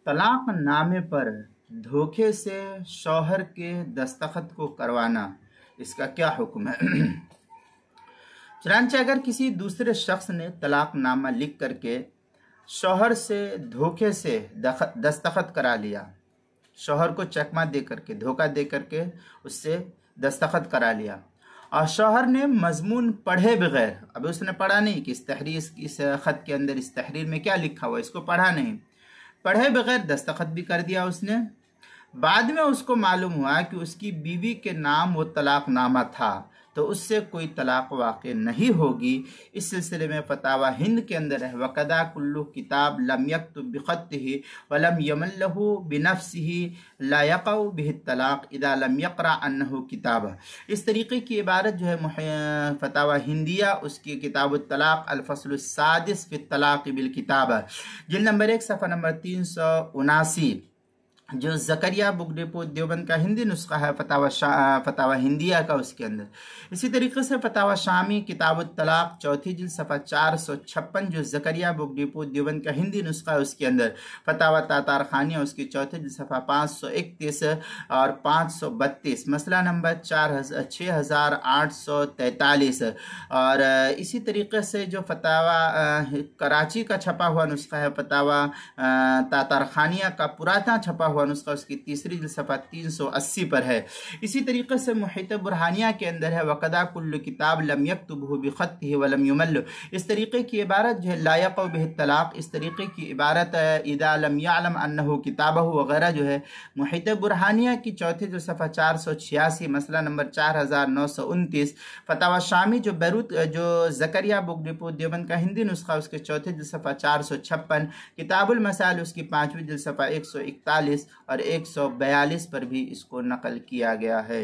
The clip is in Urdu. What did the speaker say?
طلاق نامے پر دھوکے سے شوہر کے دستخط کو کروانا، اس کا کیا حکم ہے؟ چنانچہ اگر کسی دوسرے شخص نے طلاق نامہ لکھ کر کے شوہر سے دھوکے سے دستخط کرا لیا، شوہر کو چکمہ دے کر کے، دھوکہ دے کر کے اس سے دستخط کرا لیا، اور شوہر نے مضمون پڑھے بغیر، اب اس نے پڑھا نہیں کہ اس خط کے اندر اس تحریر میں کیا لکھا ہوا، اس کو پڑھا نہیں، پڑھے بغیر دستخط بھی کر دیا اس نے، بعد میں اس کو معلوم ہوا کہ اس کی بیوی کے نام وہ طلاق نامہ تھا، تو اس سے کوئی طلاق واقع نہیں ہوگی۔ اس سلسلے میں فتاوی ہند کے اندر ہے وَقَضَى كُلُّ كِتَابٍ لَمْ يَكْتُبْ بِخَطِّهِ وَلَمْ يَمَلْ لَهُ بِنَفْسِهِ لَا يَقَعُ بِهِ الطَّلَاقُ إِذَا لَمْ يَقْرَأْ أَنَّهُ كِتَابٌ۔ اس طریقے کی عبارت جو ہے فتاوی ہندیہ، اس کی کتاب الطلاق الفصل السادس فی الطلاق بالکتاب، جلد نمبر 1 صفحہ نمبر 379، جو زکریا بک ڈپو دیوبند کا ہندی نسخہ ہے فتاوی ہندیہ کا، اس کے اندر اسی طریقے سے فتاوی شامی کتاب الطلاق چوتھی جلد صفحہ 456، جو زکریا بک ڈپو دیوبند کا ہندی نسخہ ہے، اس کے اندر فتاوی تاتار خانیہ اس کی چوتھی جلد صفحہ 531 اور 532، مسئلہ نمبر 6843، اور اسی طریقے سے جو فتاوی کراچی کا چھپا ہوا نسخہ ہے، فتاوی تاتار خانیہ کا پرانا چھپا ہوا نسخہ اس کی تیسری جلد صفحہ 380 پر ہے۔ اسی طریقے سے محیط برہانیہ کے اندر ہے وَقَضَى كُلُّ كِتَابٍ لَمْ يَكْتُبْهُ بِخَطِّهِ وَلَمْ يُمَلُّ، اس طریقے کی عبارت جو ہے لَا يَقَعُ بِهِ الطَّلَاقُ، اس طریقے کی عبارت اِذَا لَمْ يَعْلَمْ أَنَّهُ كِتَابَهُ وغیرہ جو ہے محیط برہانیہ کی چوتھی جو صفحہ 486، مسئلہ نمبر 4929، فتاوی شامی جو زکریا بک ڈپو دیوبند کا ہندی نسخہ اس کے چوتھے جلد صفحہ 456، کتاب المسائل اس کی 5ویں جلد صفحہ 141 اور 142 پر بھی اس کو نقل کیا گیا ہے۔